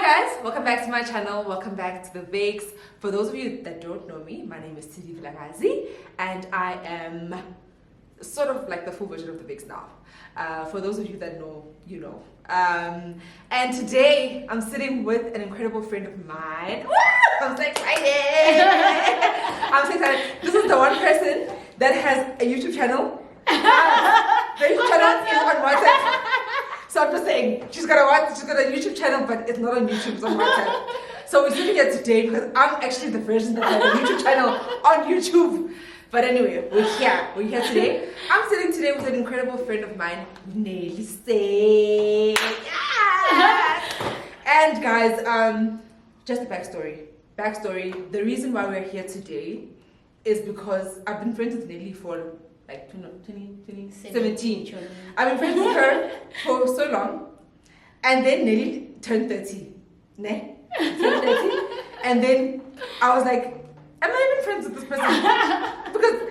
guys, welcome back to my channel. Welcome back to the Viks. For those of you that don't know me, my name is Tidi Vilagazi and I am sort of like the full version of the Viks now. For those of you that know, you know. And today I'm sitting with an incredible friend of mine. Woo! I'm so excited. I'm so excited. This is the one person that has a YouTube channel. The YouTube channel is on WhatsApp. So I'm just saying, she's got a YouTube channel, but it's not on YouTube, it's on WhatsApp. So we're sitting here today because I'm actually the version that has a YouTube channel on YouTube. But anyway, we're here today. I'm sitting today with an incredible friend of mine, Neli Seng. Yeah! And guys, just a backstory. The reason why we're here today is because I've been friends with Neli for like 2017. I've been friends with her for so long. And then Nelly turned 30. Ne? Turned 30. And then I was like, am I even friends with this person? Because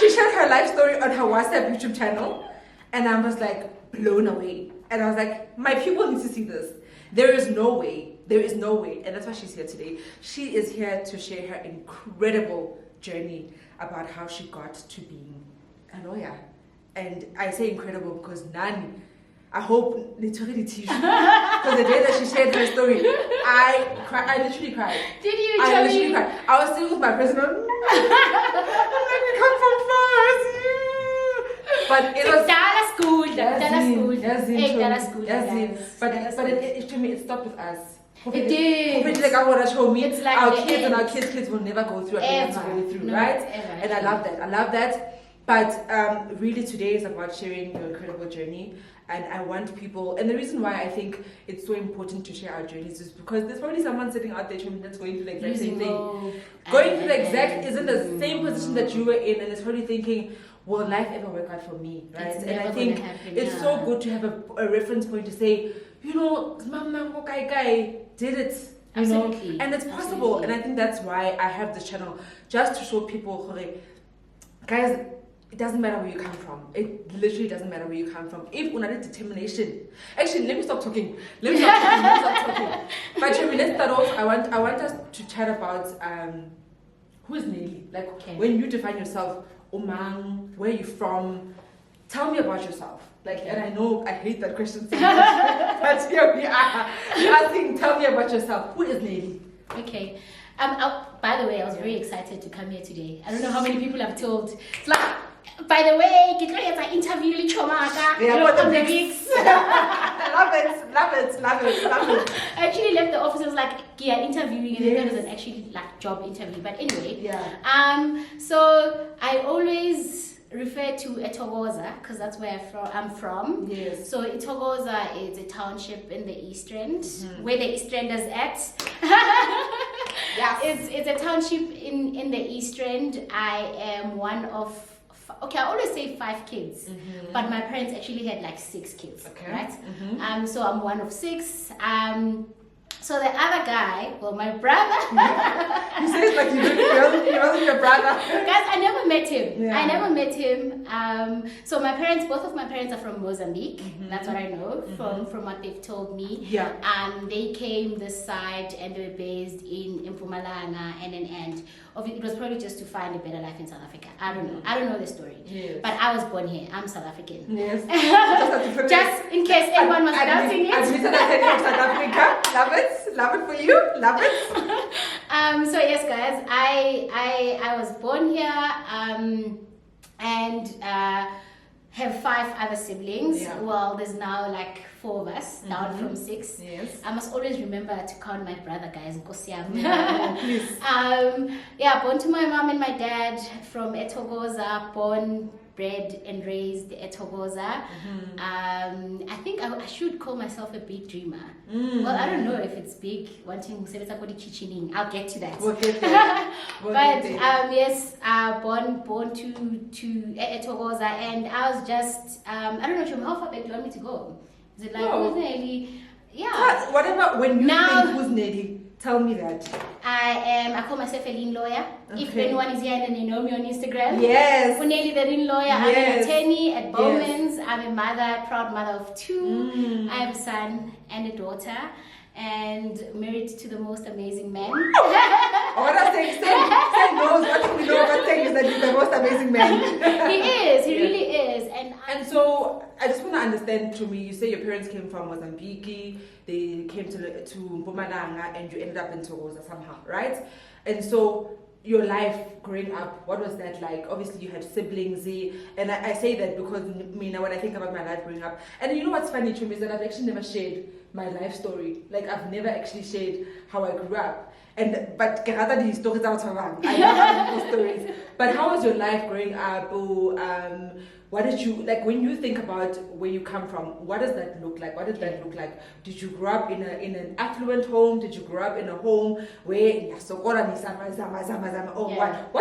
she shared her life story on her WhatsApp YouTube channel. And I was like blown away. And I was like, my people need to see this. There is no way. And that's why she's here today. She is here to share her incredible journey about how she got to being a lawyer. And I say incredible because I hope literally tissue. Because the day that she shared her story, I literally cried. Did you? I literally cried. I was sitting with my president. I'm like, we come from far. But it was Dala school. But to me, it stopped with us. It did. Like I want to show me it's like our kids and our kids will never go through what we have to go through, right? And I love that. But really today is about sharing your incredible journey. And I want people, and the reason why I think it's so important to share our journeys is because there's probably someone sitting out there that's going through the exact same thing. Going through the exact, is in the same position that you were in, and is probably thinking, will life ever work out for me, right? And I think it's so good to have a reference point to say, you know, Mama Guy did it. You know, and it's possible. And I think that's why I have this channel, just to show people, guys, it doesn't matter where you come from. It literally doesn't matter where you come from. If unada determination. Actually, let me stop talking. But let's start off. I want us to chat about who is Neli? Like when you define yourself, Omang, where are you from? Tell me about yourself. Like, and I know I hate that question so much, but here we are asking, tell me about yourself. Who is Neli? Okay. By the way, I was very excited to come here today. I don't know how many people have told. It's like, by the way, get ready to interview Lichomaka. Yeah, on the Viks. Love it. I actually left the office. I was like, yeah, interviewing, and then it was an actually like job interview. But anyway, so I always refer to Thokoza because that's where I'm from. Yes. So Thokoza is a township in the East End, where the East Enders at. Yes. It's a township in the East End. I am one of, I always say 5 kids, but my parents actually had like 6 kids, right? So I'm one of 6. So the other guy, well, my brother. You say it like he wasn't your brother. Guys, I never met him. So both of my parents are from Mozambique. That's what I know from what they've told me. Yeah. They came this side and they were based in Mpumalanga and an end. It was probably just to find a better life in South Africa. I don't know. I don't know the story. Yes. But I was born here. I'm South African. Yes. Just in case anyone was doubting it. Admitted that South Africa. Love it for you. Love it. So yes, guys, I was born here and have 5 other siblings. Yeah. Well, there's now like 4 of us, down from 6. Yes. I must always remember to count my brother, guys. Please. Born to my mom and my dad from Thokoza, born, bred and raised at Thokoza. I think I should call myself a big dreamer. Well, I don't know if it's big, wanting to I'll get to that. We'll get there. Yes, born to Thokoza, and I was just I don't know, how far back do you want me to go? Is it like who's Neli? Yeah. Whatever, when you think who's Neli, Tell me that. I call myself a lean lawyer. If anyone is here and they know me on Instagram. Yes. Neli the lean lawyer. I'm an attorney at Bowman's. I'm a mother, proud mother of 2. I have a son and a daughter. And married to the most amazing man. What I'm saying, Seng knows what we know about Seng is that he's the most amazing man. He is, he really is. And so I just want to understand, to me, you say your parents came from Mozambique, they came to Mpumalanga, and you ended up in Thokoza somehow, right? And so your life growing up, what was that like? Obviously you had siblings, and I say that because when I think about my life growing up, and you know what's funny to me is that I've actually never shared my life story. Like I've never actually shared how I grew up. But I love those stories. But how was your life growing up? What did you like when you think about where you come from? What does that look like? What did that look like? Did you grow up in an affluent home? Did you grow up in a home where what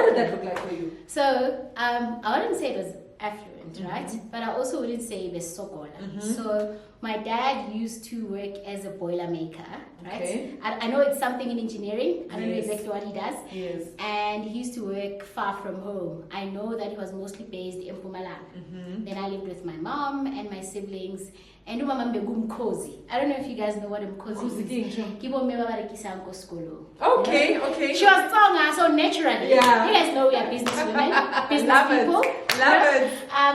did that look like for you? So I wouldn't say it was affluent, right? But I also wouldn't say it was sokola. So my dad used to work as a boiler maker, right? Okay. I know it's something in engineering. I don't know exactly what he does. Yes. And he used to work far from home. I know that he was mostly based in Mpumalanga. Then I lived with my mom and my siblings. And Mkozi. I don't know if you guys know what Mkozi is. Okay. She was Tonga, so naturally. Yeah. You guys know we are business women, business Love people. Love it.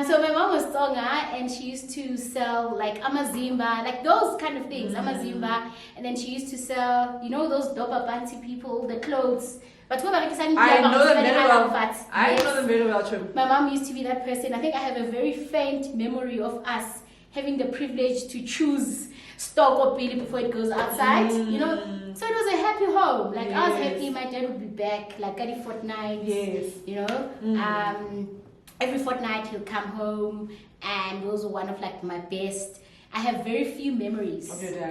So my mom was Tonga, and she used to sell like amazimba, like those kind of things, amazimba. And then she used to sell, you know, those dopa panty people, the clothes. But I know them very well. I know them very well, too. My mom used to be that person. I think I have a very faint memory of us having the privilege to choose stock or pili before it goes outside, you know. So it was a happy home. Like I was happy my dad would be back like every fortnight. You know. Every fortnight he'll come home, and those were one of like my best. I have very few memories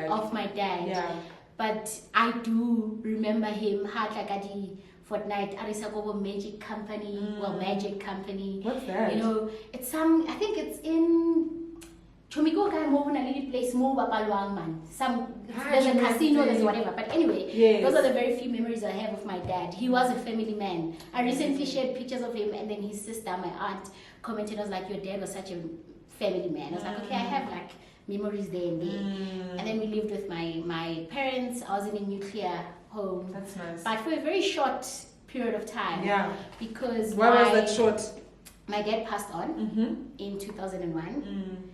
of my dad. Yeah. But I do remember him had like a fortnight Arisakobo Magic Company, Magic Company. What's that? You know, it's I think it's in Chomiko kai mo na little place mo bapalwang man. There's a casino, there's whatever. But anyway, those are the very few memories I have of my dad. He was a family man. I recently shared pictures of him, and then his sister, my aunt, commented, I was like, your dad was such a family man. I was like, okay, I have like memories there and there. And then we lived with my parents. I was in a nuclear home. That's nice. But for a very short period of time. Yeah. Because why was that short? My dad passed on in 2001.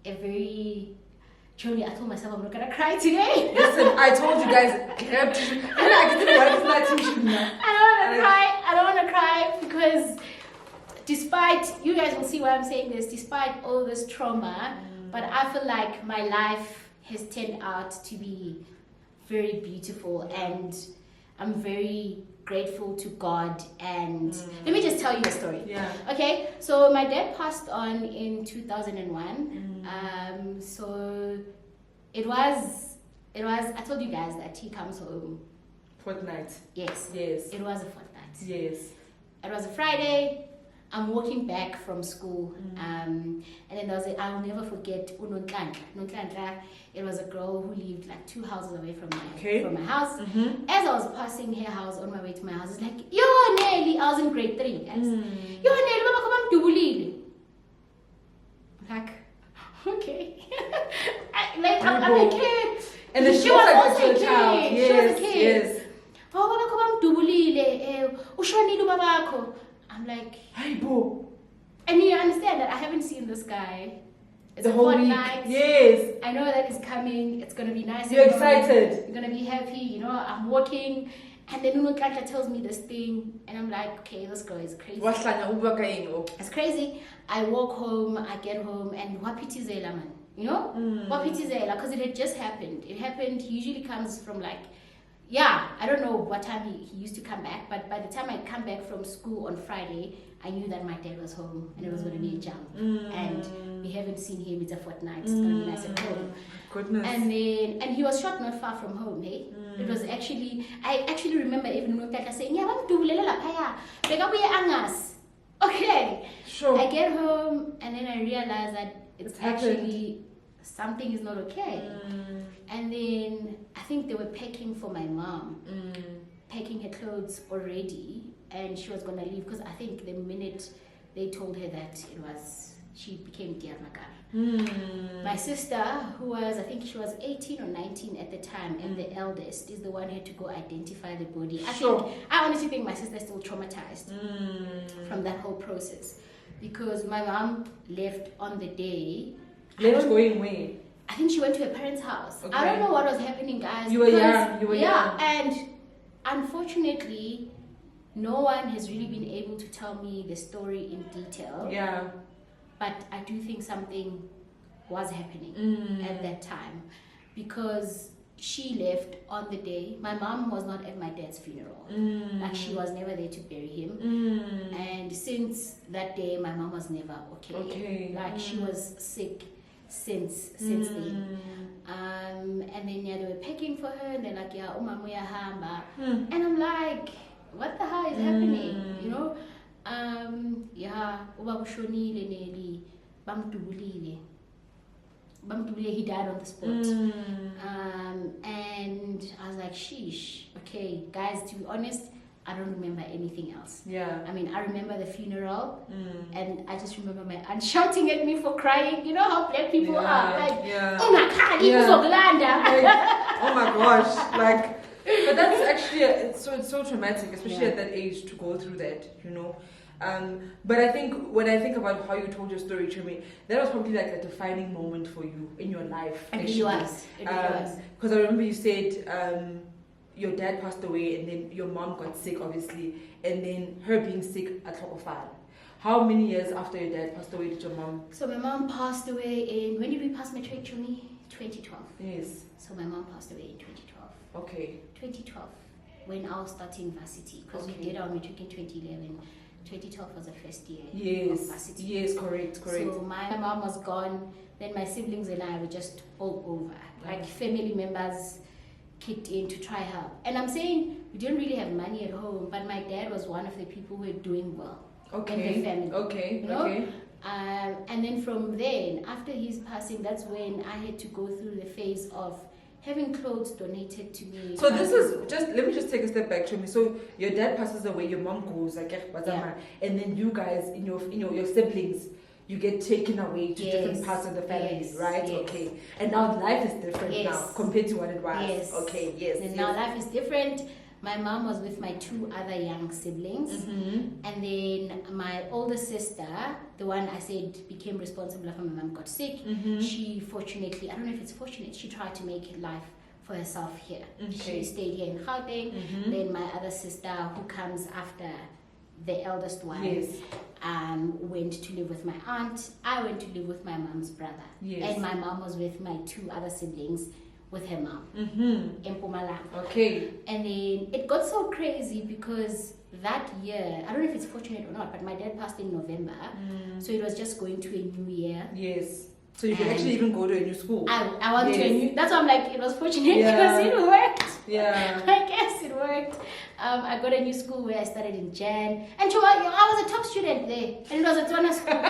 A very truly, I told myself I'm not gonna cry today. Listen, I told you guys, I don't wanna cry because despite, you guys will see why I'm saying this, despite all this trauma, but I feel like my life has turned out to be very beautiful, and I'm very grateful to God. And let me just tell you a story. Okay, so my dad passed on in 2001. So it was I told you guys that he comes home fortnight. Yes it was a fortnight. It was a Friday. I'm walking back from school, and then there was I'll never forget Nontlantla. It was a girl who lived like 2 houses away from my house. As I was passing her house on my way to my house, it's like, yo Neli, I was in grade 3, guys. Yo Neli, mama come am dubulile. Like, okay. I'm a kid. And then she was also a child. She was a kid. Oh, mama come am dubulile. Ushwanile babakho. I'm like, hey, boo. And you understand that I haven't seen this guy. It's the whole fortnight. Week. Yes. I know that it's coming. It's going to be nice. You're excited. You're going to be happy. You know, I'm walking. And then Unukaka tells me this thing. And I'm like, okay, this girl is crazy. It's crazy. I walk home. I get home. And wapitizela, man. You know? Wapitizela. Because it had just happened. It happened. He usually comes from like, I don't know what time he used to come back, but by the time I come back from school on Friday, I knew that my dad was home and it was going to be a jump. And we haven't seen him. It's a fortnight. It's going to be nice at home. Goodness. And he was shot not far from home, hey? It was actually, I actually remember even Notaka saying, okay. Sure. I get home and then I realize that it's actually, something is not okay. And then I think they were packing for my mom, packing her clothes already, and she was gonna leave because I think the minute they told her that she became Diyarmakar. My sister, who was, I think she was 18 or 19 at the time, and the eldest is the one who had to go identify the body. I honestly think my sister is still traumatized from that whole process, because my mom left on the day. Going where? I think she went to her parents' house. Okay. I don't know what was happening, guys. You were young. And unfortunately, no one has really been able to tell me the story in detail. Yeah. But I do think something was happening at that time, because she left on the day. My mom was not at my dad's funeral. Like, she was never there to bury him. And since that day, my mom was never okay. Like, she was sick since then. And then they were packing for her, and they're like, yeah, umamu ya hamba. And I'm like, what the hell is happening? You know? Ubaba ushonile Neli, bamdubulile, he died on the spot. And I was like, sheesh, okay, guys, to be honest, I don't remember anything else. Yeah. I mean, I remember the funeral, and I just remember my aunt shouting at me for crying. You know how black people are, like, oh my God, oh my gosh, like. But that's actually it's so traumatic, especially at that age, to go through that, you know. But I think when I think about how you told your story to me, that was probably like a defining moment for you in your life. It really was. Because I remember you said your dad passed away, and then your mom got sick, obviously, and then her being sick at Thoko Thaba. How many years after your dad passed away did your mom? So my mom passed away in, when did we pass matric, 2012. Yes. So my mom passed away in 2012. Okay. 2012, when I was starting varsity, because we did our matric in 2011. 2012 was the first year of varsity. Yes, correct. So my mom was gone, then my siblings and I were just all over. Like, family members kicked in to try help. And I'm saying we didn't really have money at home, but my dad was one of the people who were doing well in the family. You know? And then from then, after his passing, that's when I had to go through the phase of having clothes donated to me. So this is just, let me just take a step back to me. So your dad passes away, your mom goes, and then you guys, in your siblings, you get taken away to different parts of the family, right? Yes. Okay. And now life is different now compared to what it was. Yes. Okay, yes. And now life is different. My mom was with my two other young siblings. And then my older sister, the one I said became responsible after my mom got sick, she fortunately, I don't know if it's fortunate, she tried to make life for herself here. She stayed here in Gauteng. Then my other sister, who comes after the eldest one, went to live with my aunt. I went to live with my mom's brother. And my mom was with my two other siblings with her mom in Mpumalanga. Okay. And then it got so crazy because that year, I don't know if it's fortunate or not, but my dad passed in November. So it was just going to a new year. Yes. So you could actually even go to a new school. I went to a new, that's why I'm like, it was fortunate because it worked. Yeah. I guess it worked. I got a new school where I started in Jan. And I was a top student there. And it was a Tswana school.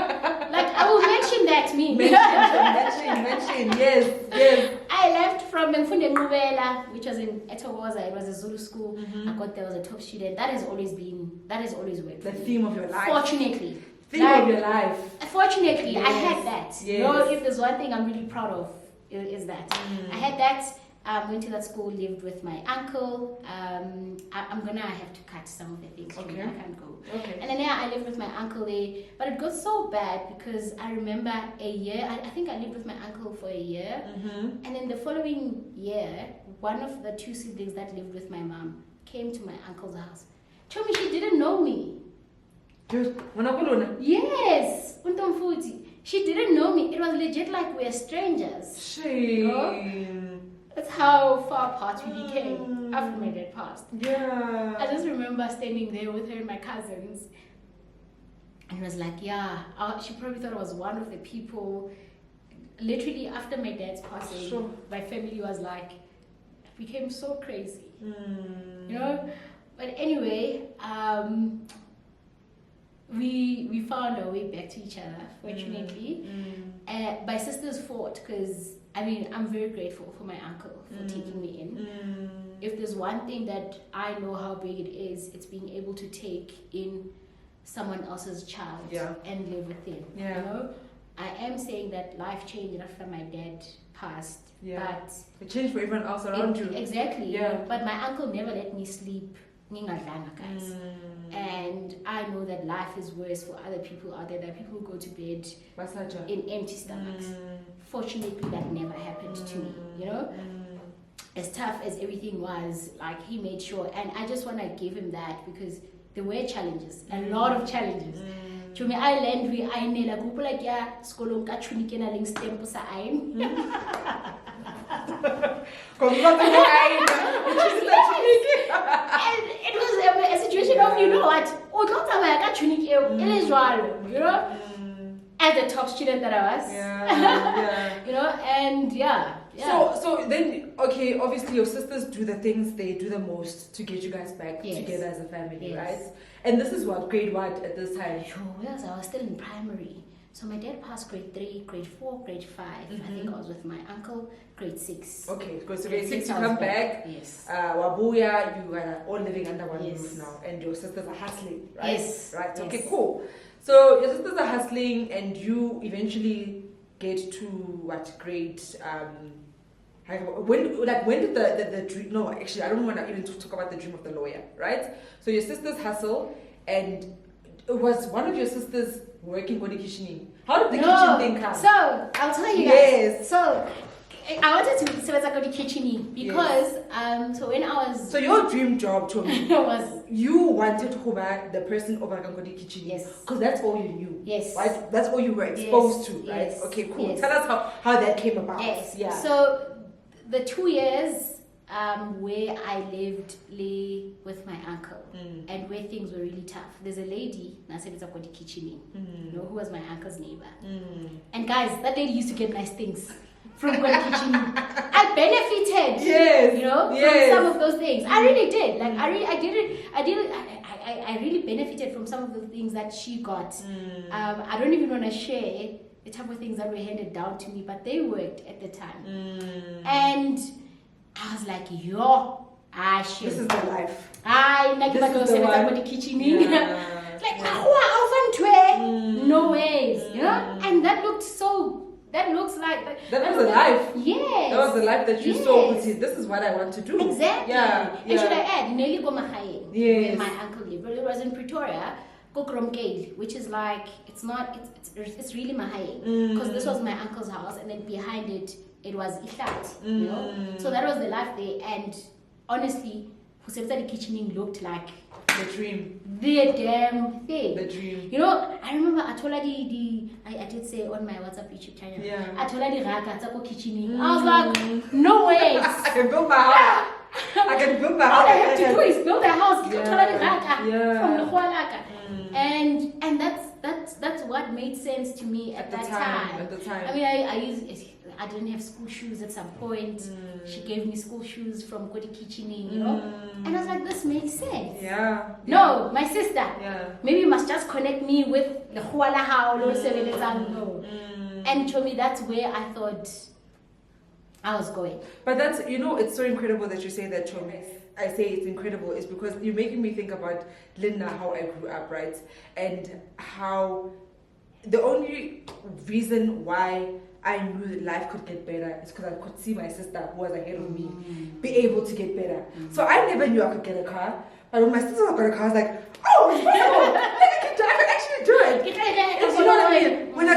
Like, I will mention that, me. Mention, yes. I left from Mfunde Ngubela, which was in Thokoza. It was a Zulu school. I got there, I was a top student. That has always worked. The theme of your life. Fortunately. Theme of your life. Fortunately, I had that. Yes. You know, if there's one thing I'm really proud of, is that. I had that. Went to that school, lived with my uncle. I'm gonna have to cut some of the things. Okay. I can't go. Okay. And then I lived with my uncle there. But it got so bad because I remember a year, I think I lived with my uncle for a year. And then the following year, one of the two siblings that lived with my mom came to my uncle's house. Told me she didn't know me. Yes, she didn't know me. It was legit like we're strangers. Shame. You know? That's how far apart we became after my dad passed. Yeah. I just remember standing there with her and my cousins, and it was like, she probably thought I was one of the people. Literally after my dad's passing, my family was like, became so crazy. You know? But anyway, we found our way back to each other, fortunately. My sisters fought because, I mean, I'm very grateful for my uncle for taking me in. if there's one thing that I know how big it is, it's being able to take in someone else's child and live with them. You know, I am saying that life changed after my dad passed, but it changed for everyone else around you. Exactly. But my uncle never let me sleep, guys. And I know that life is worse for other people out there. That people go to bed in empty stomachs. Fortunately, that never happened to me. You know, as tough as everything was, like he made sure, and I just want to give him that because there were challenges, a lot of challenges. To me, I learned we I need a couple like skolong ka chuni kena ling stempo sa ain. And it was a situation of, you know what, you know, as the top student that I was, you know, and So then, okay, obviously your sisters do the things they do the most to get you guys back together as a family, right? And this is what, grade what at this time? Yes, I was still in primary. So my dad passed grade 3, grade 4, grade 5. I think I was with my uncle, grade 6. Okay, because grade 6 you come back. Yes. Wabuya, you are all living under one roof now, and your sisters are hustling, right? Yes. Right. Yes. Okay, cool. So your sisters are hustling, and you eventually get to what grade? When did the dream? No, actually, I don't want to even talk about the dream of the lawyer, right? So your sisters hustle, and was one of your sisters working on the kitchening? How did the kitchen thing come? So I'll tell you guys. So I wanted to say about the kitchening because so when I was your dream job to me was you wanted to be the person over the kitchen. Yes. Because that's all you knew. Yes. Right? That's all you were exposed to, right? Yes. Okay, cool. Yes. Tell us how that came about. Yes. Yeah. So the 2 years where I lived with my uncle and where things were really tough. There's a lady, kitchening, you know, who was my uncle's neighbor. And guys, that lady used to get nice things from kitchening. I benefited, you know, from some of those things. I really did. Like I really benefited from some of the things that she got. I don't even want to share the type of things that were handed down to me, but they worked at the time. And I was like, shit. This is the life. This is the one. Like, no ways, you know? And that looks like... That was the life. Yes. That was the life that you saw. This is what I want to do. Exactly. Yeah. And should I add, Neli Seng, where my uncle lived. But it was in Pretoria, which is like, it's really Mahayeng. Because this was my uncle's house, and then behind it, it was Ihlat, you know? So that was the life there, and honestly, the kitchening looked like the dream. The damn thing. The dream. You know, I remember I told her I did say on my WhatsApp YouTube channel, I told her the raka Thoko kitchening. I was like, no way. I can build my house. I can build my house. All I have to do is build a house. From the Hualaka. And that's what made sense to me at that time. At the time. I mean, I didn't have school shoes at some point. She gave me school shoes from Kodi Kitchening, you know? And I was like, this makes sense. Yeah. No, my sister. Yeah. Maybe you must just connect me with the Hualaha or no. And to me, that's where I thought I was going. But that's, you know, it's so incredible that you say that, Chomi. I say it's incredible is because you're making me think about Linda, how I grew up, right? And how the only reason why I knew that life could get better is because I could see my sister who was ahead of me be able to get better. So I never knew I could get a car. But when my sister got a car, I was like, oh, I can actually do it. You know what I mean? When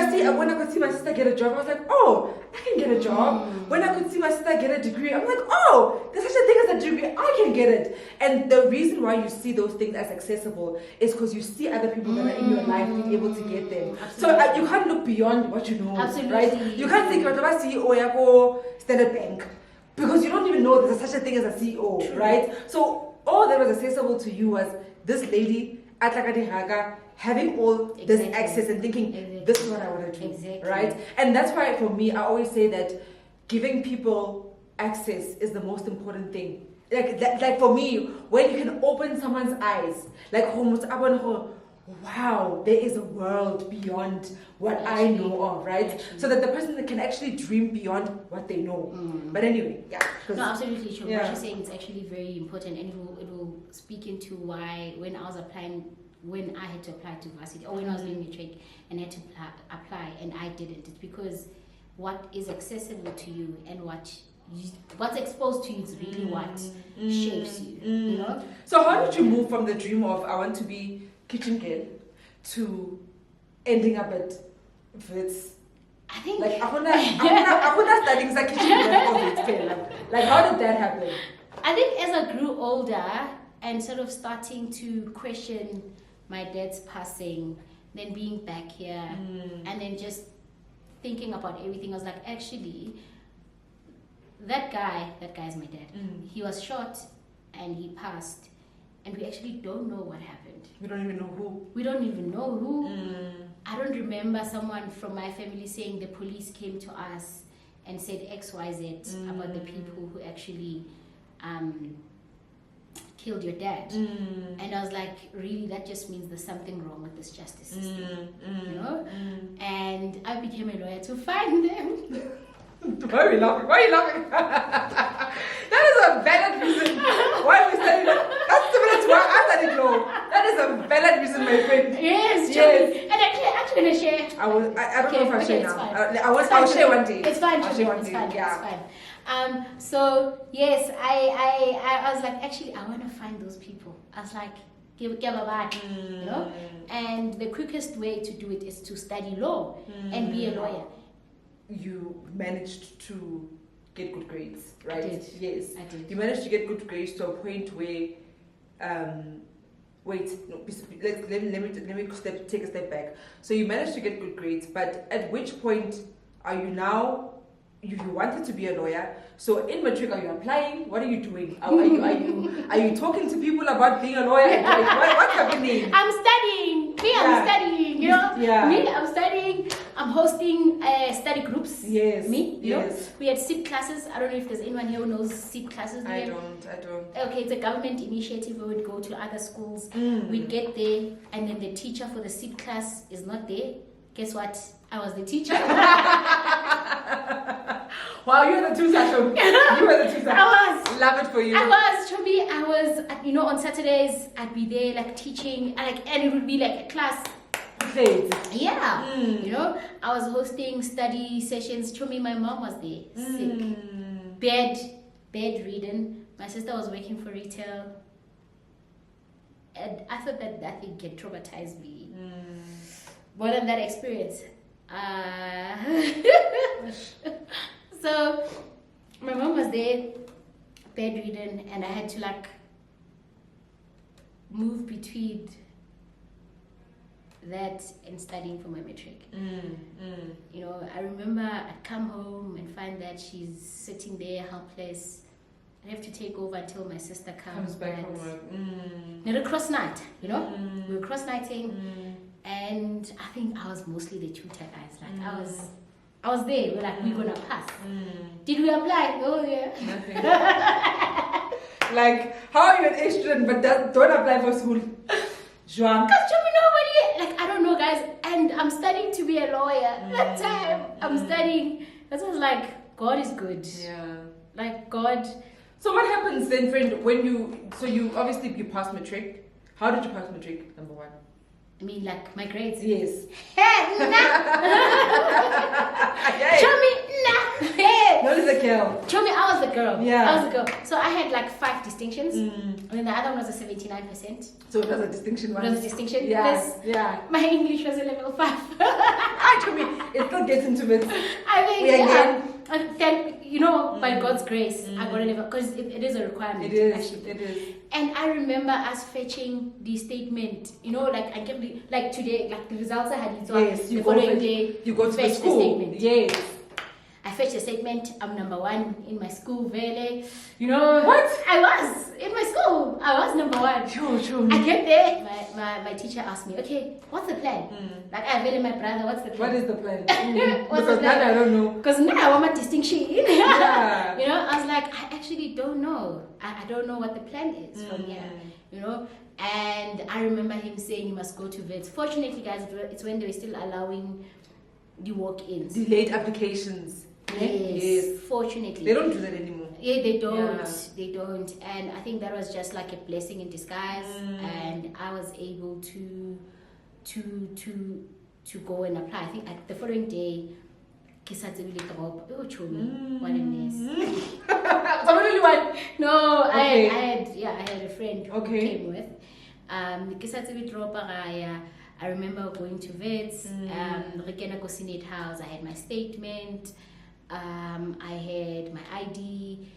I could see my sister get a job, I was like, oh, I can get a job. When I could see my sister get a degree, I'm like, oh, there's such a thing as a degree, I can get it. And the reason why you see those things as accessible is because you see other people that are in your life being able to get them. So you can't look beyond what you know, right? You can't think, you're CEO, yako Standard Bank, because you don't even know there's such a thing as a CEO, right? So all that was accessible to you was this lady, having all this access and thinking, this is what I want to do, right? And that's why for me, I always say that giving people access is the most important thing. Like for me, when you can open someone's eyes, like wow, there is a world beyond what I know of, right? So that the person can actually dream beyond what they know. But anyway, yeah. No, absolutely true. What you're saying is actually very important, and it will speak into why when I was applying, when I had to apply to varsity, or when I was doing matric and had to apply and I didn't, it's because what is accessible to you and what's exposed to you is really what shapes you, you know? So how did you move from the dream of I want to be kitchen girl to ending up at Wits? I think like I'm studying as a kitchen girl of Wits. Like how did that happen? I think as I grew older and sort of starting to question my dad's passing, then being back here, and then just thinking about everything, I was like, actually, that guy's my dad. He was shot and he passed, and we actually don't know what happened. We don't even know who. I don't remember someone from my family saying the police came to us and said XYZ about the people who actually killed your dad. And I was like, really, that just means there's something wrong with this justice system, you know? And I became a lawyer to find them. Why are you laughing? That is a valid reason why we studied that. That's similar to why I studied law. That is a valid reason, my friend. Yes. And actually, I'm going to share. I don't know if I'll share now. I'll share one day. It's fine. I'll share one day. Yeah. It's fine. So yes, I was like, actually, I want to find those people. I was like, give a back, you know. And the quickest way to do it is to study law and be a lawyer. You managed to get good grades, right? I did. Yes, I did. You managed to get good grades to a point where, let me take a step back. So you managed to get good grades, but at which point are you now? You wanted to be a lawyer, so in matric, are you applying? What are you doing? Are you talking to people about being a lawyer? What's happening? I'm studying. I'm studying. You know, I'm studying. I'm hosting study groups. Yes. You know, we had SIP classes. I don't know if there's anyone here who knows SIP classes. I don't. Okay, it's a government initiative. We would go to other schools. We'd get there, and then the teacher for the SIP class is not there. Guess what? I was the teacher. Wow, you were the tutor. I was. Love it for you. I was, you know, on Saturdays, I'd be there, like, teaching, and it would be like a class. Yeah. You know, I was hosting study sessions. Chomi, my mom was there, sick. Bedridden. My sister was working for retail. And I thought that thing can traumatize me. More than that experience. So my mom was there, bedridden, and I had to like move between that and studying for my matric. You know, I remember I'd come home and find that she's sitting there helpless. I have to take over until my sister comes back from work. Not a cross night, you know. We were cross nighting, and I think I was mostly the tutor guys. Like I was there. We're like, we're gonna pass. Did we apply? Oh yeah. Nothing. Like, how are you an A student but don't apply for school? Joan. Because nobody, like, I don't know, guys. And I'm studying to be a lawyer. That time I'm studying. That was like, God is good. Yeah. Like God. So what happens then, friend, when you obviously you passed matric. How did you pass matric, number one? I mean, like, my grades? Yes. Hey, nah. Chomi, nah. Hey. Not as a girl. Chomi, I was the girl. Yeah. I was the girl. So I had like 5 distinctions. And then the other one was a 79%. So it was a distinction one. It was a distinction. Yeah. Yes. Yeah. My English was a level 5. Chomi, it still gets into it. I mean, and then, you know, by God's grace, I got a level, because it is a requirement. It is. Actually. It is. And I remember us fetching the statement, you know, like I kept like today, like the results I had. Yes, the following day, you go to the fetch school. The statement. Yes. I fetched a statement. I'm number 1 in my school. Really, you know. What? I was in my school. I was number 1. Sure. I get there. My teacher asked me, okay, what's the plan? Like I very my brother. What's the plan? What is the plan? What's because the plan? that I don't know. Because now I want a distinction. Yeah. You know, I was like, I actually we don't know. I don't know what the plan is from here, you know. And I remember him saying you must go to Wits. Fortunately, guys, it's when they were still allowing the walk-ins. Delayed applications. Yes. Fortunately. They don't do that anymore. Yeah, they don't. Yeah. They don't. And I think that was just like a blessing in disguise. And I was able to go and apply. I think the following day, what a mess. No, okay. I had a friend who came with. I remember going to Wits, Senate House. I had my statement, I had my ID.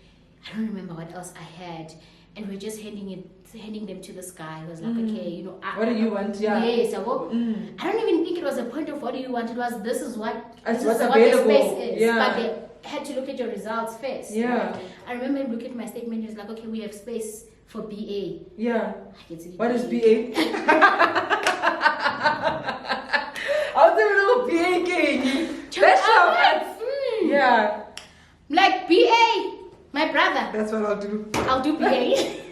I don't remember what else I had, and we're just handing them to this guy. He was like, okay, you know, what do you want? Yeah. Yes, I don't even think it was a point of what do you want. It was this is what what's what available. the space is. Yeah. But they had to look at your results first. Yeah. Right? I remember him looking at my statement. He was like, okay, we have space for BA. Yeah. What is BA? I was even know BA king. Yeah. Like BA, my brother. That's what I'll do. I'll do BA.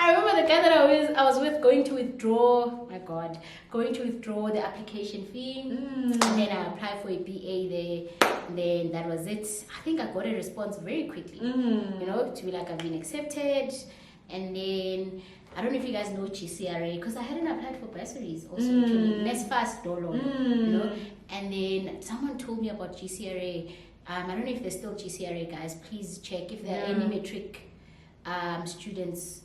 I remember the guy that I was with going to withdraw the application fee, and then I applied for a BA there, and then that was it. I think I got a response very quickly, you know, to be like, I've been accepted. And then I don't know if you guys know GCRA, because I hadn't applied for bursaries also. NSFAS Dolo, you know. And then someone told me about GCRA. I don't know if there's still GCRA, guys. Please check if there are any matric students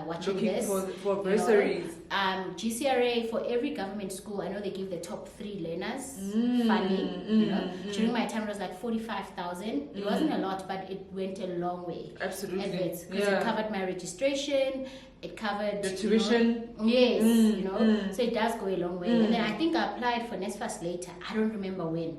watching looking this. for bursaries. GCRA, for every government school, I know they give the top 3 learners funding. You know, during my time it was like 45,000. It wasn't a lot, but it went a long way. Absolutely, because it covered my registration. It covered the tuition. Yes, you know, so it does go a long way. And then I think I applied for NSFAS later. I don't remember when,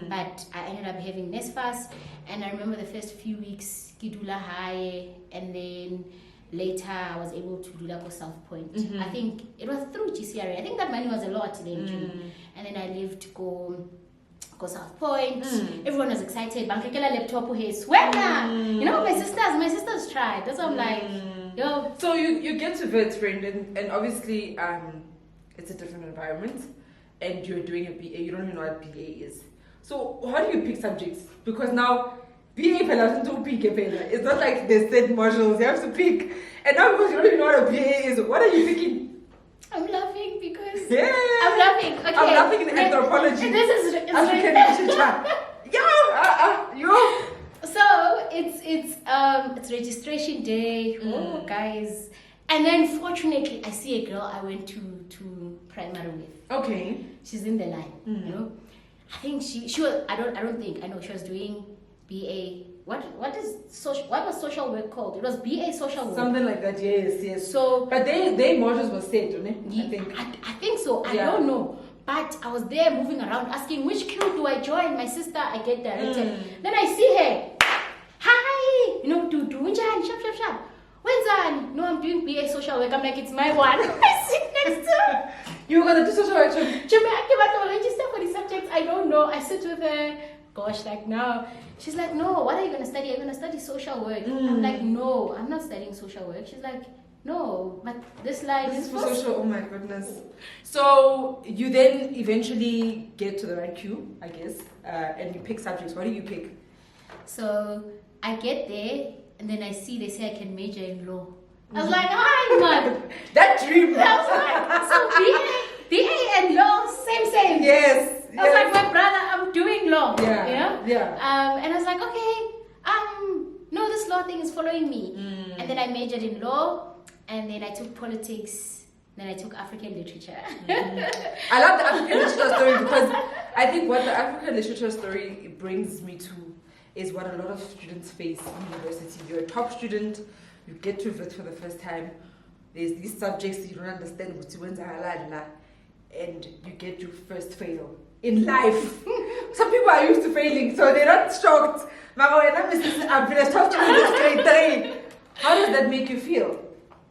but I ended up having NSFAS. And I remember the first few weeks, Kidula High, and then later I was able to do that for South Point. I think it was through GCRA. I think that money was a lot then too. And then I lived to go South Point. Everyone was excited. Bankekela laptop here, you know, my sisters tried. That's why I'm like, yo. So you get to Wits, friend, and obviously it's a different environment, and you're doing a BA. You don't even know what BA is. So how do you pick subjects? Because now BA it's not like they said modules. You have to pick, and now because you don't even know what a BA is, what are you picking? I'm laughing because I'm laughing. Okay. I'm laughing in anthropology. This is African literature. So it's registration day. Oh, guys. And then fortunately I see a girl I went to primary with. Okay. She's in the line. You know, I think she was. I know she was doing BA. What was social work called? It was BA social work. Something like that. Yes. So, but they modules were set, don't they? I think so. I don't know. But I was there moving around asking which crew do I join? My sister, I get directed. Then I see her. Hi, you know, do sharp. When's on? No, I'm doing BA social work. I'm like, it's my one. I sit next to her. You were gonna do social work too? I register for the subjects. I don't know. I sit with her. Gosh, like now. She's like, no, what are you gonna study? Are you gonna study social work? I'm like, no, I'm not studying social work. She's like, no, but this line is for social. Oh my goodness. So you then eventually get to the right queue, I guess, and you pick subjects. What do you pick? So I get there, and then I see they say I can major in law. I was like, hi, man. That dream. I was like, so BA and law, same. Yes. I was like, my brother, I'm doing law. Yeah. You know? Yeah. And I was like, okay, no, this law thing is following me. And then I majored in law, and then I took politics, then I took African literature. I love the African literature story because I think what the African literature story brings me to is what a lot of students face in university. You're a top student, you get to Wits for the first time, there's these subjects you don't understand, and you get your first fail in life. Some people are used to failing, so they're not shocked. How does that make you feel?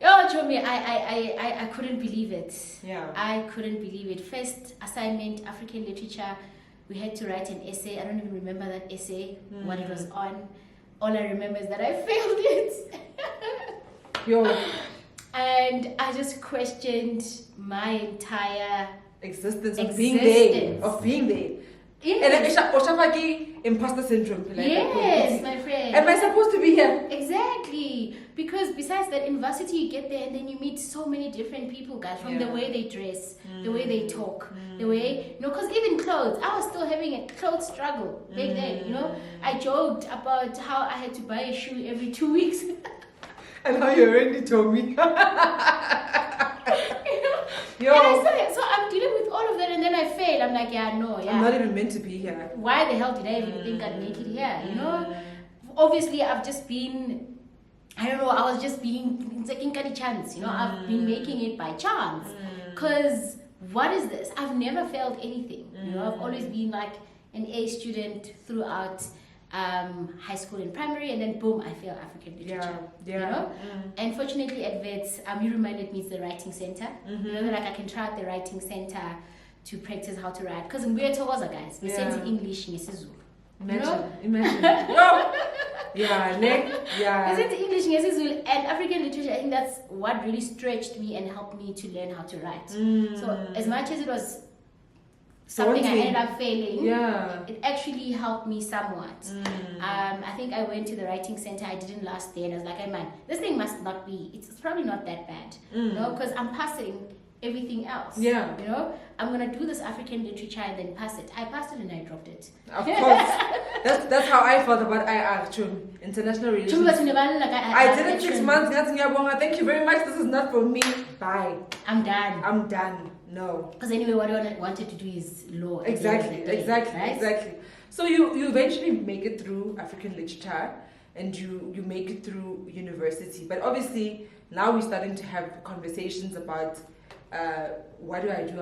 Oh, Chomi, I couldn't believe it. Yeah. I couldn't believe it. First assignment, African literature. we had to write an essay. I don't even remember that essay, what it was on. All I remember is that I failed it. Yo. And I just questioned my entire existence of being there. Yes. And then imposter syndrome. Like Yes, my friend. Am I supposed to be here? Exactly. Because besides that, in varsity you get there and then you meet so many different people, guys, from the way they dress, the way they talk, the way, because even clothes, I was still having a clothes struggle back then, I joked about how I had to buy a shoe every 2 weeks. And how you already told me. Yo. So I'm dealing with all of that and then I fail. I'm like, I'm not even meant to be here. Why the hell did I even think I'd make it here? Obviously I've just been, I was just being taking a chance. I've been making it by chance. Because what is this? I've never failed anything. I've always been like an A student throughout high school and primary, and then boom, I failed African literature. And fortunately at Wits, you reminded me it's the writing center. Like I can try out the writing center to practice how to write. Because we're Thokoza, guys. We send English in Zulu. Imagine. Yeah. We send English in Zulu and African literature. I think that's what really stretched me and helped me to learn how to write. So as much as it was something I ended up failing, it actually helped me somewhat. I think I went to the writing center, I didn't last there, and I was like, hey man, this thing must not be, it's probably not that bad, because I'm passing everything else. I'm gonna do this African literature and then pass it. I passed it and I dropped it. Of course. That's how I felt about IR, international relations. I did it 6 months. Thank you very much. This is not for me. Bye. I'm done. No. Because anyway, what I wanted to do is law. Exactly. So you eventually make it through African literature and you make it through university. But obviously now we're starting to have conversations about what do I do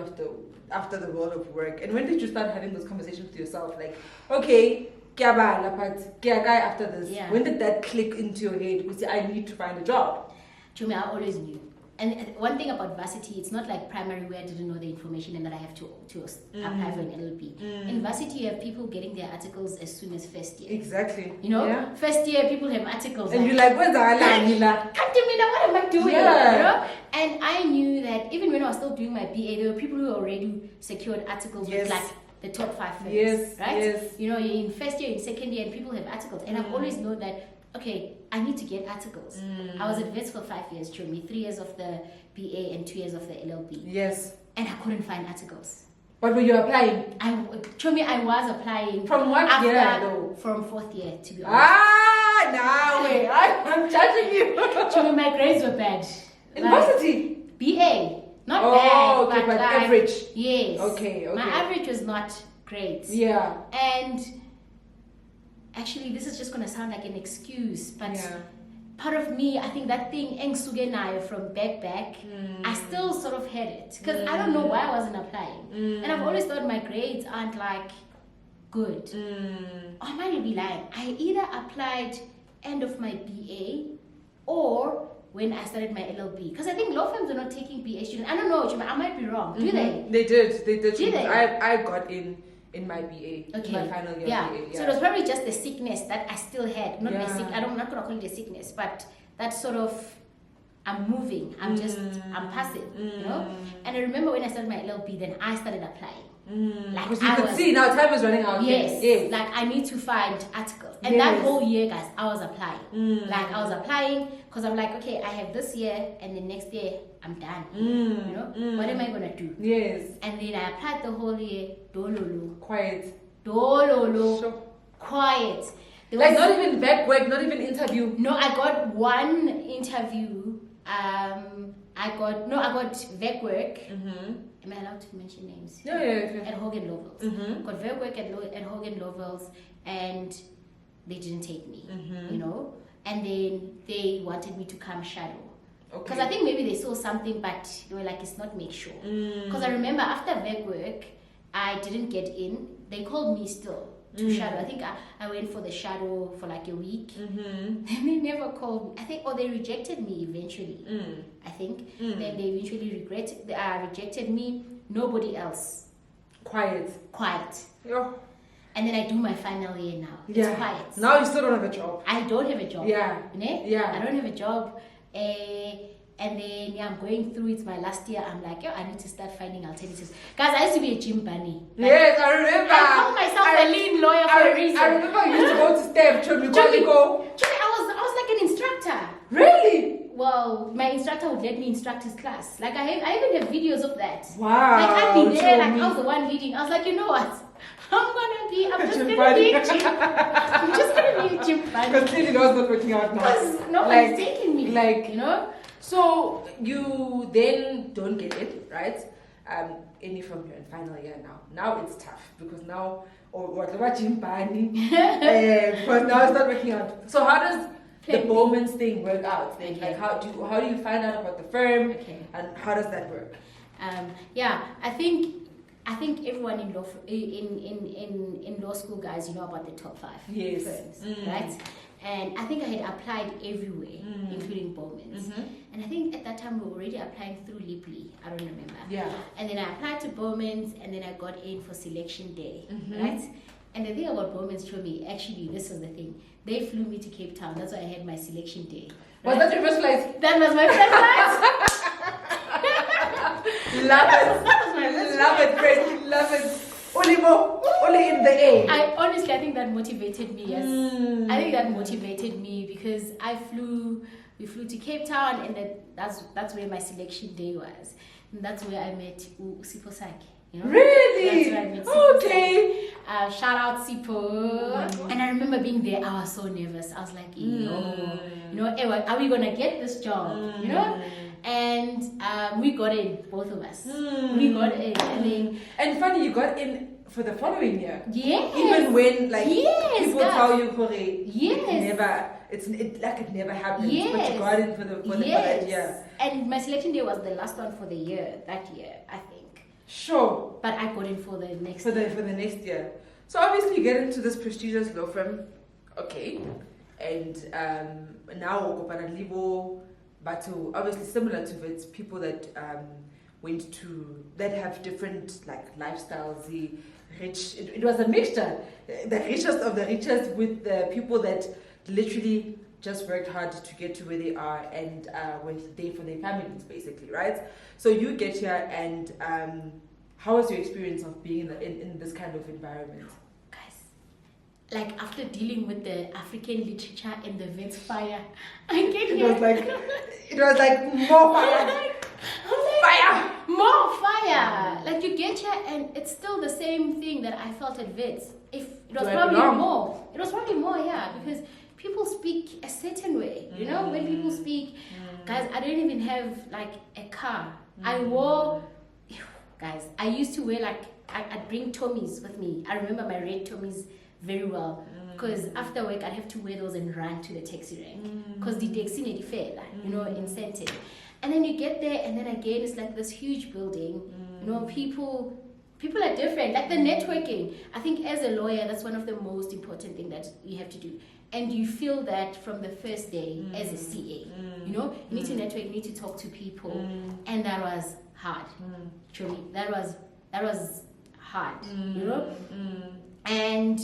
after the world of work? And when did you start having those conversations with yourself? Like, okay, after this. When did that click into your head? Because I need to find a job. Chumi, I always knew. And one thing about varsity, it's not like primary where I didn't know the information and that I have to apply for an LLB. In varsity, you have people getting their articles as soon as first year. Exactly. First year people have articles. And you're like, where's the Come to me now, what am I doing? And I knew that even when I was still doing my BA, there were people who already secured articles with like the top 5 firms. Right? You're in first year, in second year, and people have articles. And I've always known that, okay, I need to get articles. I was at Wits for 5 years, Chumi, 3 years of the BA and 2 years of the LLB. Yes. And I couldn't find articles. But were you applying? Chumi, I was applying. From what year though? From 4th year, to be honest. Now wait, I'm judging you. Chumi, my grades were bad. University? BA. Not bad. Okay, but average. Yes. Okay. My average was not great. Yeah. And actually, this is just going to sound like an excuse, but part of me, I think that thing, engsugenayo from back, I still sort of had it. Because I don't know why I wasn't applying. And I've always thought my grades aren't like good. Or I might be lying. I either applied end of my BA or when I started my LLB. Because I think law firms are not taking BA students. I don't know, I might be wrong. Do they? They did. Did they? I got in my BA, my final year BA. So it was probably just the sickness that I still had. Not the sick. I'm not gonna call it a sickness, but that sort of, I'm moving. I'm passing. And I remember when I started my LLB, then I started applying. Because you could see now time is running out. Yes. Like I need to find articles, and that whole year, guys, I was applying. Like I was applying because I'm like, okay, I have this year, and the next year I'm done. What am I gonna do? Yes. And then I applied the whole year. Dololo. Quiet. Dololo. Sure. Quiet. Like not even back work, not even interview. No, I got one interview. I got VEC work. Am I allowed to mention names? Yeah. At Hogan Lovells. Got VEC work at Hogan Lovells, and they didn't take me. And then they wanted me to come shadow. Because I think maybe they saw something, but they were like, it's not make sure. Because I remember after VEC work, I didn't get in. They called me still to shadow. I think I went for the shadow for like a week. And they never called me. I think, they rejected me eventually. I think. Then they eventually rejected me. Nobody else Quiet. Yo. And then I do my final year now. It's Yeah. quiet. Now you still don't have a job. I don't have a job. Yeah. Ne? Yeah. I don't have a job. And then I'm going through, it's my last year. I'm like, I need to start finding alternatives. Guys, I used to be a gym bunny. Yes, I remember. I called myself a lead lawyer for a reason. I remember I used to go to STEM. Should we go? I was like an instructor. Really? Well, my instructor would let me instruct his class. Like I even have videos of that. Wow. Like I'd be there, like I was the one leading. I was like, you know what? I'm just gonna be a gym. I'm just gonna be a gym bunny. Because clearly no one's not working out now. Because nobody's taking me. Like, you know? So you then don't get it, right? Any from your final year now. Now it's tough because now, or whatever gym bunny, because now it's not working out. So how does the Bowman's thing work out then? Okay. Like how do you find out about the firm? Okay. And how does that work? I think everyone in law school, guys, you know about the top 5 Yes. firms, right? And I think I had applied everywhere, including Bowman's. And I think at that time we were already applying through Leaply. I don't remember. Yeah. And then I applied to Bowman's, and then I got in for selection day, right? And the thing about Bowman's showed me, actually, this was the thing. They flew me to Cape Town. That's why I had my selection day. Was that your first flight? That was my first flight. Love it. That was my first Love flight. it, friend. Love it. Only in the air. I think that motivated me. Yes, I think that motivated me because we flew to Cape Town, and that's where my selection day was, and that's where I met Sipho Saki. You know? Really? That's where I met Sipho Okay. Saki. Shout out Sipho. And I remember being there. I was so nervous. I was like, are we gonna get this job? You know? And we got in, both of us. We got in, and funny, you got in for the following year. Yes. Even when people God. tell you, Kore, Yes. it never happened. Yes. But you got in for that year. And my selection day was the last one for the year, that year, I think. Sure. But I got in for the next for the next year. So obviously you get into this prestigious law firm. Okay. And now Okopanalibo, but obviously similar to Wits, people that that have different lifestyles, the rich. It was a mixture, the richest of the richest with the people that literally just worked hard to get to where they are and went there for their families, basically, right? So you get here, and how was your experience of being in this kind of environment? Guys, after dealing with the African literature and the Wits fire, I get It here. was like more fire. Fire! More fire! You get here and it's still the same thing that I felt at Wits. If it was probably more. It was probably more, yeah, because people speak a certain way. You know, when people speak, guys, I don't even have a car. Guys, I used to wear I'd bring Tommys with me. I remember my red Tommys very well. Because after work, I'd have to wear those and run to the taxi rank. Because the taxi need fair, incentive. And then you get there, and then again, it's this huge building. You know, people are different. The networking. I think as a lawyer, that's one of the most important things that you have to do. And you feel that from the first day as a CA. You know, you need to network, you need to talk to people. And that was hard. Truly, that was hard. You know? And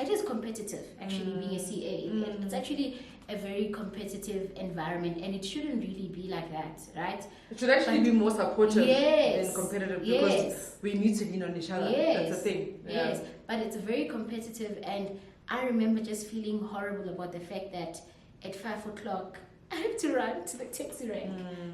it is competitive, actually, being a CA. It's actually a very competitive environment, and it shouldn't really be like that, right? It should actually be more supportive than competitive, because yes. we need to lean on each other. Yes. That's the thing. Yes, but it's very competitive, and I remember just feeling horrible about the fact that at 5 o'clock, I have to run to the taxi rank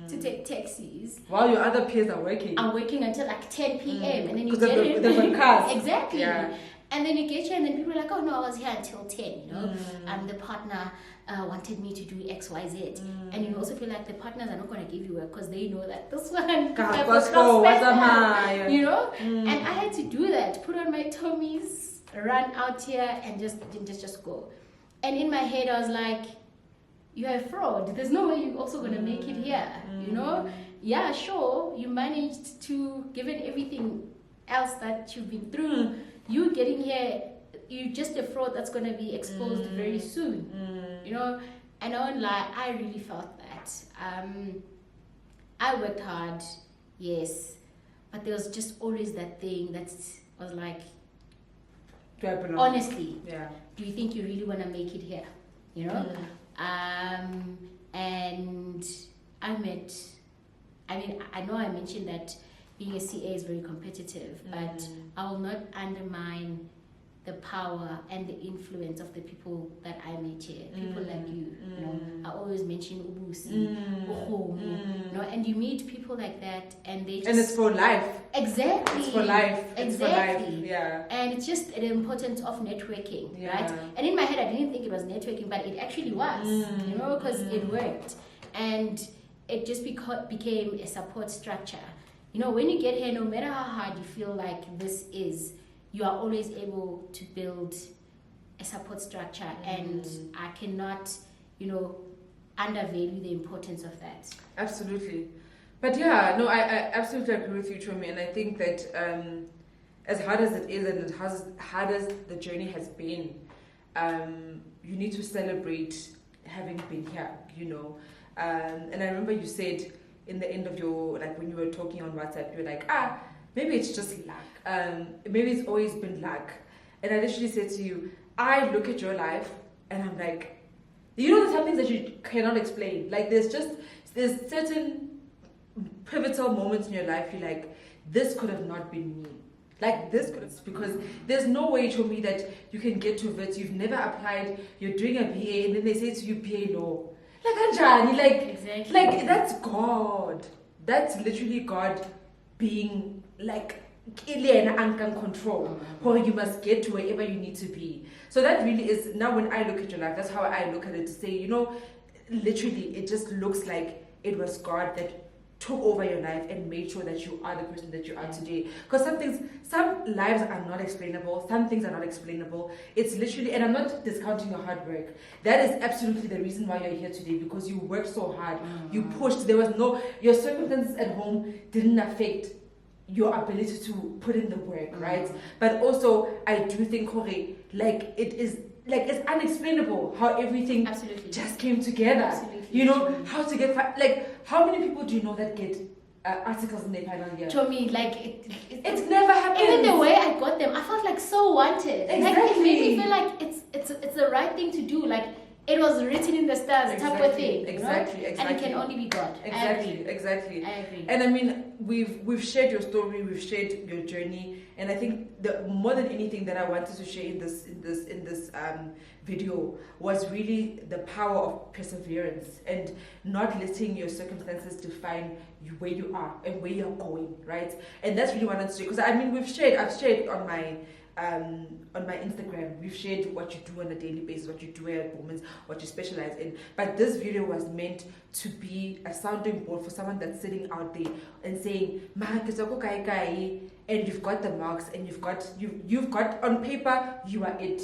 to take taxis. While your other peers are working. I'm working until 10 p.m. And then you get in. They've got cars. Exactly. Yeah. And then you get here, and then people are like, oh no, I was here until 10, you know. The partner wanted me to do X, Y, Z. And you also feel like the partners are not going to give you work because they know that this one, you know. And I had to do that, put on my Tommys, run out here, and just go. And in my head, I was like, you're a fraud. There's no way you're also going to make it here, you know. Yeah, sure, you managed to, given everything else that you've been through, you getting here, you're just a fraud that's going to be exposed very soon, you know. And I won't lie, I really felt that. I worked hard, yes, but there was just always that thing that was like, Do I belong? honestly, Yeah. do you think you really want to make it here? You know? And I know I mentioned that being a CA is very competitive, but I will not undermine the power and the influence of the people that I met here. People like you, you know. I always mention Ubusi, you know, and you meet people like that, and they just... And it's for life. Exactly. It's for life. It's for life. Exactly. Yeah. And it's just the importance of networking, Yeah. right? And in my head, I didn't think it was networking, but it actually was, you know, because it worked. And it just became a support structure. You know, when you get here, no matter how hard you feel like this is, you are always able to build a support structure. And I cannot, you know, undervalue the importance of that. Absolutely. But yeah, no, I absolutely agree with you, Chomi. And I think that as hard as it is and as hard as the journey has been, you need to celebrate having been here, you know. And I remember you said in the end of your, like when you were talking on WhatsApp, you were like, maybe it's just luck. Maybe it's always been luck. And I literally said to you, I look at your life and I'm like, you know, there's some things that you cannot explain. Like there's certain pivotal moments in your life you're like, this could have not been me. Like this could have, because there's no way to me that you can get to Wits, you've never applied, you're doing a BA, and then they say to you, BA law. Like Anjani, Exactly. like that's God. That's literally God being like and can control, or you must get to wherever you need to be. So that really is, now when I look at your life, that's how I look at it, to say, you know, literally it just looks like it was God that took over your life and made sure that you are the person that you are today. Because some lives are not explainable, some things are not explainable. It's literally, and I'm not discounting your hard work. That is absolutely the reason why you're here today, because you worked so hard, you pushed. There was no, your circumstances at home didn't affect your ability to put in the work, right? But also, I do think, Corey, like it is, like it's unexplainable how everything just came together. Absolutely. You know, how to get, like, how many people do you know that get articles in their final year? To me, like, it's never happened. Even the way I got them, I felt like so wanted. Exactly. Like, it made me feel like it's the right thing to do. Like, it was written in the stars, type of thing. Exactly. And it can only be God. Exactly. I agree. And I mean, we've shared your story, we've shared your journey, and I think the more than anything that I wanted to share in this video was really the power of perseverance and not letting your circumstances define you, where you are and where you're going, right? And that's really what I wanted to share, because I mean, I've shared on my Instagram, we've shared what you do on a daily basis, what you do at moments, what you specialize in. But this video was meant to be a sounding board for someone that's sitting out there and saying, and you've got the marks, and you've got on paper, you are it.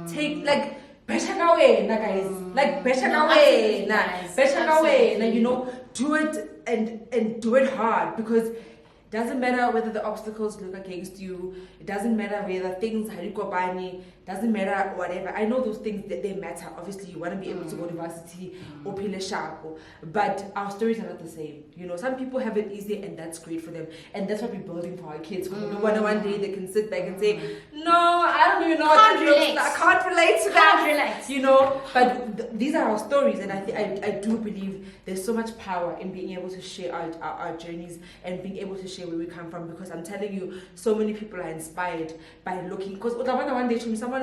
Take, like, better away, guys. Like, better away, you know, do it and do it hard, because it doesn't matter whether the obstacles look against you. It doesn't matter whether things doesn't matter whatever. I know those things that they matter. Obviously, you want to be able to go to university or pile sharp, but our stories are not the same. You know, some people have it easy, and that's great for them, and that's what we're building for our kids. One day they can sit back and say, "No, I don't even know what that looks like. I can't relate to that." You know, but these are our stories, and I do believe there's so much power in being able to share our journeys and being able to share where we come from, because I'm telling you, so many people are inspired by looking, because one day someone is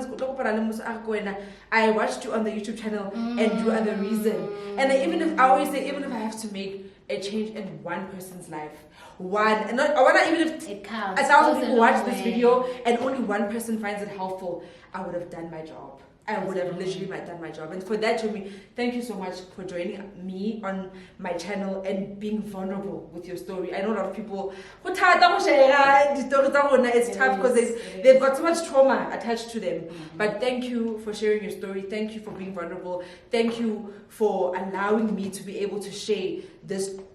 I watched you on the YouTube channel and you are the reason. And even if I have to make a change in one person's life, even if it counts, 1,000 people watch this video and only one person finds it helpful, I would have done my job. I would have literally done my job. And for that, Chomi, thank you so much for joining me on my channel and being vulnerable with your story. I know a lot of people, it's tough because they've got so much trauma attached to them. But thank you for sharing your story. Thank you for being vulnerable. Thank you for allowing me to be able to share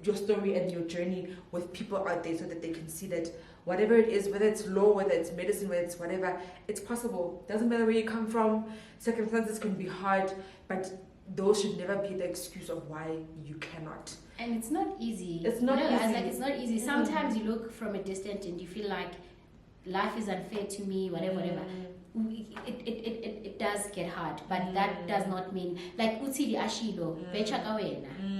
your story and your journey with people out there, so that they can see that whatever it is, whether it's law, whether it's medicine, whether it's whatever, it's possible. Doesn't matter where you come from. Circumstances can be hard, but those should never be the excuse of why you cannot. And it's not easy. It's not easy. Like, it's not easy. Sometimes you look from a distance and you feel like life is unfair to me, whatever. It does get hard, but that does not mean, like Utsidi Ashido,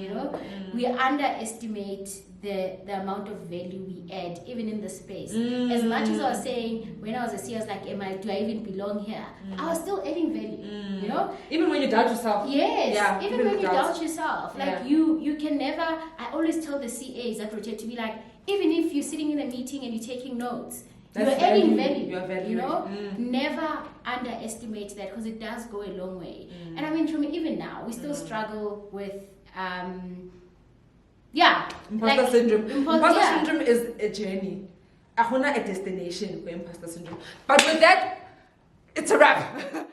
you know, we underestimate the amount of value we add even in the space. As much as I was saying when I was a C, I was like, do I even belong here? I was still adding value, you know? Even when you doubt yourself. Yes, Yeah, even when you doubt yourself. Like Yeah. you can never, I always tell the CAs that rotate to be like, even if you're sitting in a meeting and you're taking notes, you're adding value. You're valuing. You know, never underestimate that because it does go a long way. And I mean, from even now, we still struggle with, Imposter syndrome. Imposter yeah. syndrome is a journey. A destination for imposter syndrome. But with that, it's a wrap.